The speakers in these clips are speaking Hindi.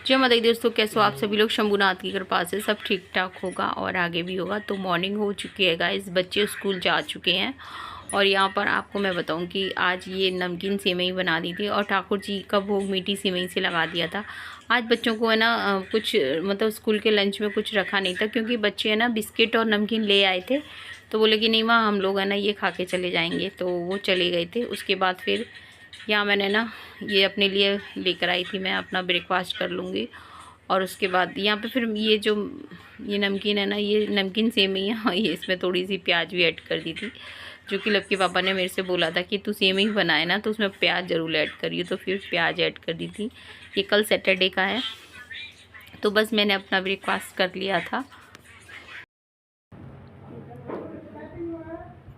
जय माता दी दोस्तों, कैसे हो आप सभी लोग। शंभुनाथ की कृपा से सब ठीक ठाक होगा और आगे भी होगा। तो मॉर्निंग हो चुकी है गाइस, बच्चे स्कूल जा चुके हैं। और यहाँ पर आपको मैं बताऊँ कि आज ये नमकीन सेवई बना दी थी और ठाकुर जी का भोग मीठी सेवई से लगा दिया था। आज बच्चों को है ना कुछ मतलब स्कूल के लंच में कुछ रखा नहीं था, क्योंकि बच्चे है ना बिस्किट और नमकीन ले आए थे। तो बोले कि नहीं माँ, हम लोग है ना ये खा के चले जाएंगे, तो वो चले गए थे। उसके बाद फिर यहाँ मैंने ना ये अपने लिए लेकर आई थी, मैं अपना ब्रेकफास्ट कर लूँगी। और उसके बाद यहाँ पे फिर ये जो ये नमकीन है ना, ये नमकीन सेवई है, ये इसमें थोड़ी सी प्याज भी ऐड कर दी थी, जो कि लव के पापा ने मेरे से बोला था कि तू सेवई बनाए ना तो उसमें प्याज ज़रूर ऐड करिए, तो फिर प्याज ऐड कर दी थी। ये कल सैटरडे का है। तो बस मैंने अपना ब्रेकफास्ट कर लिया था।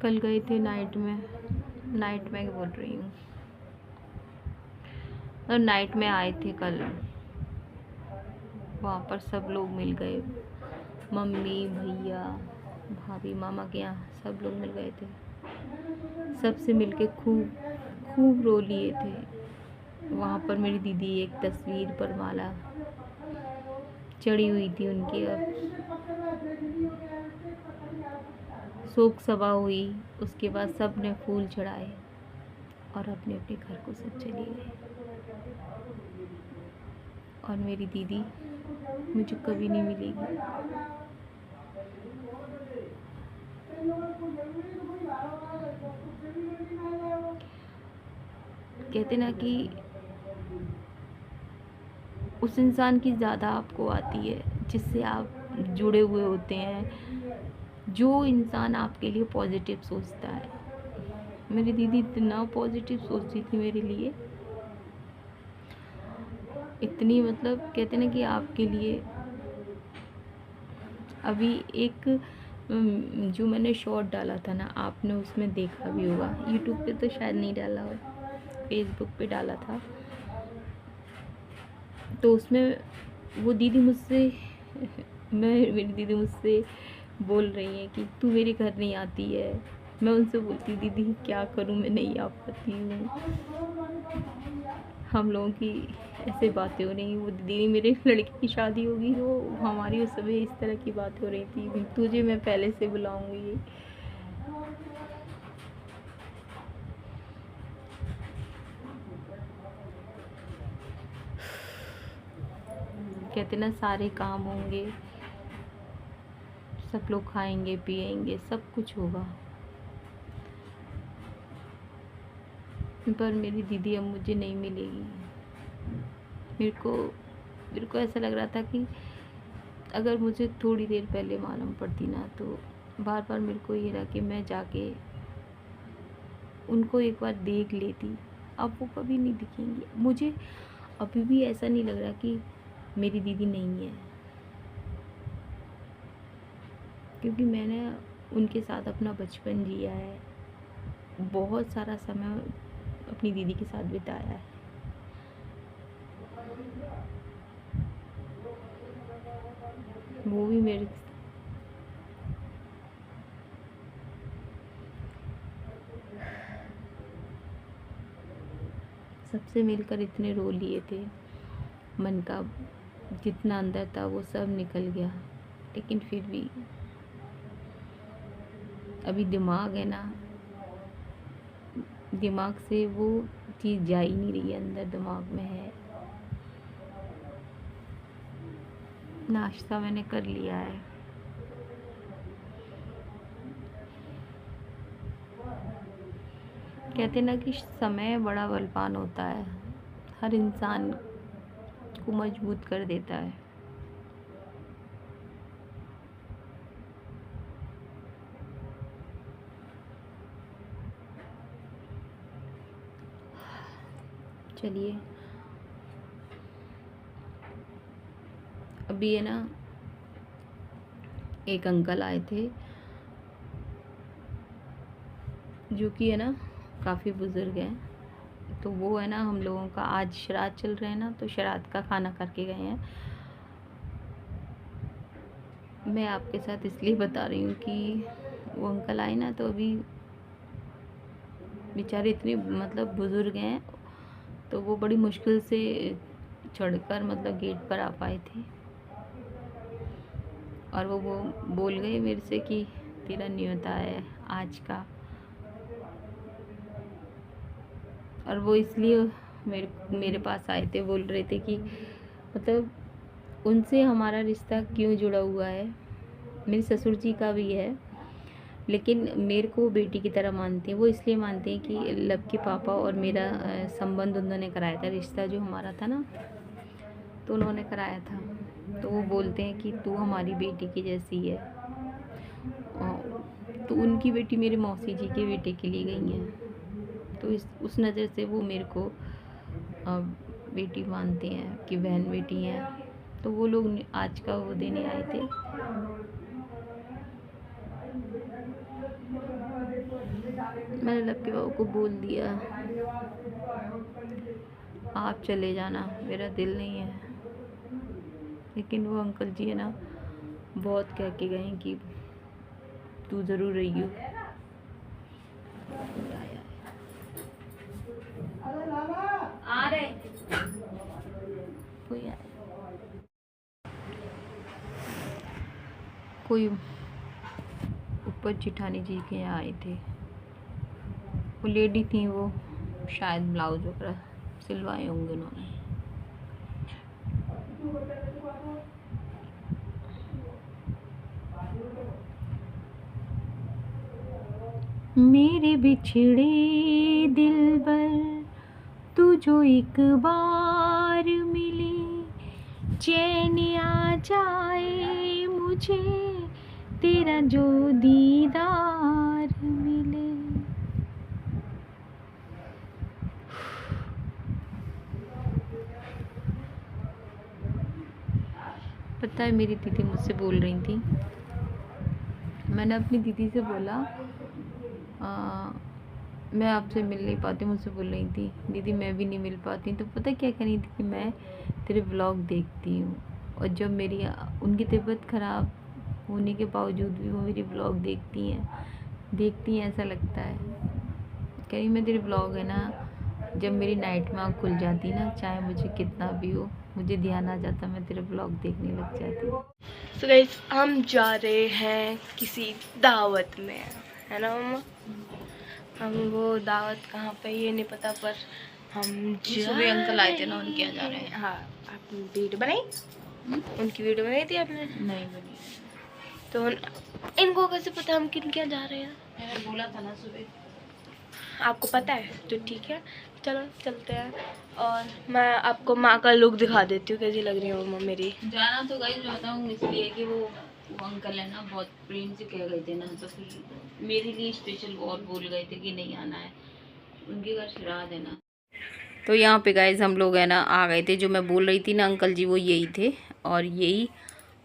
कल गए थे नाइट में बोल रही हूँ, और नाइट में आए थे कल। वहाँ पर सब लोग मिल गए, मम्मी भैया भाभी मामा के यहाँ सब लोग मिल गए थे। सबसे मिलके खूब खूब रो लिए थे। वहाँ पर मेरी दीदी एक तस्वीर पर माला चढ़ी हुई थी उनकी। अब शोक सभा हुई, उसके बाद सब ने फूल चढ़ाए और अपने अपने घर को सब चले गए। और मेरी दीदी मुझे कभी नहीं मिलेगी। कहते ना कि उस इंसान की ज़्यादा आपको आती है जिससे आप जुड़े हुए होते हैं, जो इंसान आपके लिए पॉजिटिव सोचता है। मेरी दीदी इतना पॉजिटिव सोचती थी मेरे लिए, इतनी मतलब कहते ना कि आपके लिए। अभी एक जो मैंने शॉर्ट डाला था ना, आपने उसमें देखा भी होगा, यूट्यूब पे तो शायद नहीं डाला हो, फेसबुक पे डाला था। तो उसमें वो दीदी मुझसे मेरी दीदी मुझसे बोल रही है कि तू मेरे घर नहीं आती है। मैं उनसे बोलती दीदी क्या करूं, मैं नहीं आ पाती हूँ। हम लोगों की ऐसे बातें हो रही। वो दीदी मेरे लड़के की शादी होगी तो हमारी उस समय इस तरह की बातें हो रही थी, तुझे मैं पहले से बुलाऊंगी। कहते ना सारे काम होंगे, सब लोग खाएंगे पिएंगे, सब कुछ होगा, पर मेरी दीदी अब मुझे नहीं मिलेगी। मेरे को ऐसा लग रहा था कि अगर मुझे थोड़ी देर पहले मालूम पड़ती ना, तो बार बार मेरे को ये रहा कि मैं जाके उनको एक बार देख लेती। अब वो कभी नहीं दिखेंगी मुझे। अभी भी ऐसा नहीं लग रहा कि मेरी दीदी नहीं है, क्योंकि मैंने उनके साथ अपना बचपन जिया है, बहुत सारा समय अपनी दीदी के साथ बिताया है। वो भी मेरे सबसे मिलकर इतने रो लिए थे, मन का जितना अंदर था वो सब निकल गया। लेकिन फिर भी अभी दिमाग है ना, दिमाग से वो चीज़ जा ही नहीं रही है, अंदर दिमाग में है। नाश्ता मैंने कर लिया है। कहते ना कि समय बड़ा बलवान होता है, हर इंसान को मजबूत कर देता है। चलिए, अभी है ना एक अंकल आए थे, जो कि है ना काफ़ी बुज़ुर्ग हैं। तो वो है ना हम लोगों का आज श्राद्ध चल रहे हैं ना, तो श्राद्ध का खाना करके गए हैं। मैं आपके साथ इसलिए बता रही हूँ कि वो अंकल आए ना, तो अभी बेचारे इतने मतलब बुज़ुर्ग हैं, तो वो बड़ी मुश्किल से चढ़कर मतलब गेट पर आ पाए थे, और वो बोल गए मेरे से कि तेरा न्योता है आज का। और वो इसलिए मेरे पास आए थे, बोल रहे थे कि मतलब उनसे हमारा रिश्ता क्यों जुड़ा हुआ है। मेरे ससुर जी का भी है, लेकिन मेरे को बेटी की तरह मानते हैं। वो इसलिए मानते हैं कि लब के पापा और मेरा संबंध उन्होंने कराया था, रिश्ता जो हमारा था ना, तो उन्होंने कराया था। तो वो बोलते हैं कि तू हमारी बेटी की जैसी है। तो उनकी बेटी मेरे मौसी जी के बेटे के लिए गई हैं, तो उस नज़र से वो मेरे को बेटी मानते हैं कि बहन बेटी हैं। तो वो लोग आज का वो देने आए थे। मैंने लब के बाबू को बोल दिया आप चले जाना, मेरा दिल नहीं है। लेकिन वो अंकल जी है ना, बहुत कह के गए कि तू ज़रूर रही हो। आ रहे कोई ऊपर जिठानी जी के यहाँ आए थे। वो लेडी थी, वो शायद ब्लाउज वगैरह सिलवाए होंगे उन्होंने। मेरे बिछड़े दिल पर तू जो एक बार मिले, चैन आ जाए मुझे तेरा जो दीदार मिले। पता है मेरी दीदी मुझसे बोल रही थी, मैंने अपनी दीदी से बोला मैं आपसे मिल नहीं पाती। मुझसे बोल रही थी दीदी मैं भी नहीं मिल पाती। तो पता क्या कह रही थी कि मैं तेरे व्लॉग देखती हूँ, और जब मेरी उनकी तबीयत ख़राब होने के बावजूद भी वो मेरी व्लॉग देखती हैं ऐसा लगता है। कह रही मैं तेरे व्लॉग है ना, जब मेरी नाइट में आँख खुल जाती ना, चाहे मुझे कितना भी हो, मुझे ध्यान आ जाता, मैं तेरे व्लॉग देखने लग जाती। So guys, हम जा रहे हैं किसी दावत में, है ना मम्मा? हम वो दावत कहाँ पे ये नहीं पता, पर हम सुबह अंकल आए थे ना, उनके यहाँ जा रहे हैं। हाँ, आपने वीडियो बनाई? उनकी वीडियो बनाई थी आपने? नहीं बनी। तो इनको कैसे पता हम किन क्या जा रहे हैं? मैंने बोला था ना सुबह। आपको पता है तो ठीक है, चलो चलते हैं। और मैं आपको माँ का लुक दिखा देती हूँ कैसी लग रही है मम्मा मेरी। जाना तो गाइस चाहता हूँ इसलिए कि वो अंकल है ना, बहुत प्रेम से कह गए थे ना, तो फिर मेरे लिए स्पेशल और बोल गए थे कि नहीं आना है, उनके घर श्राद्ध है ना। तो यहाँ पे गाइस हम लोग है ना आ गए थे। जो मैं बोल रही थी ना अंकल जी, वो यही थे, और यही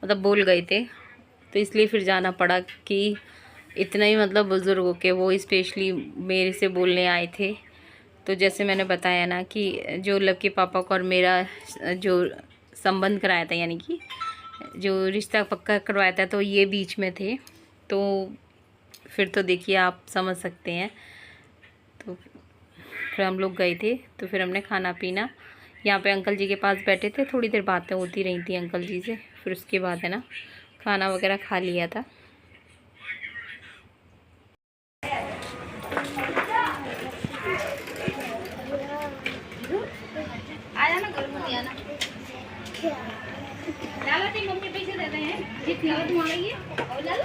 मतलब बोल गए थे, तो इसलिए फिर जाना पड़ा कि इतना ही मतलब बुज़ुर्ग हो के वो स्पेशली मेरे से बोलने आए थे। तो जैसे मैंने बताया ना कि जो लब के पापा को और मेरा जो संबंध कराया था, यानी कि जो रिश्ता पक्का करवाया था, तो ये बीच में थे। तो फिर तो देखिए आप समझ सकते हैं। तो फिर हम लोग गए थे, तो फिर हमने खाना पीना यहाँ पे अंकल जी के पास बैठे थे, थोड़ी देर बातें होती रही थी अंकल जी से। फिर उसके बाद है ना खाना वगैरह खा लिया था। मम्मी पैसे दे रहे हैं, जितनी हो तुम्हारा ये और ला लो।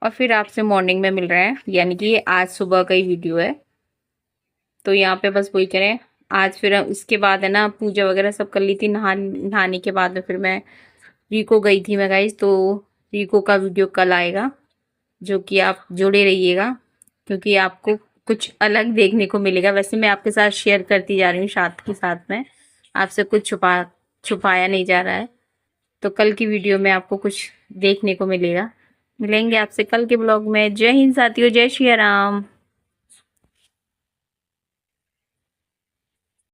और फिर आपसे मॉर्निंग में मिल रहे हैं, यानी कि ये आज सुबह का ही वीडियो है। तो यहाँ पे बस वही करें। आज फिर इसके बाद है ना पूजा वगैरह सब कर ली थी। नहाने के बाद में फिर मैं रीको गई थी मैं गाइस। तो रीको का वीडियो कल आएगा, जो कि आप जुड़े रहिएगा, क्योंकि आपको कुछ अलग देखने को मिलेगा। वैसे मैं आपके साथ शेयर करती जा रही हूँ साथ के साथ में, आपसे कुछ छुपाया नहीं जा रहा है। तो कल की वीडियो में आपको कुछ देखने को मिलेगा। मिलेंगे आपसे कल के ब्लॉग में। जय हिंद साथियों, जय श्री राम।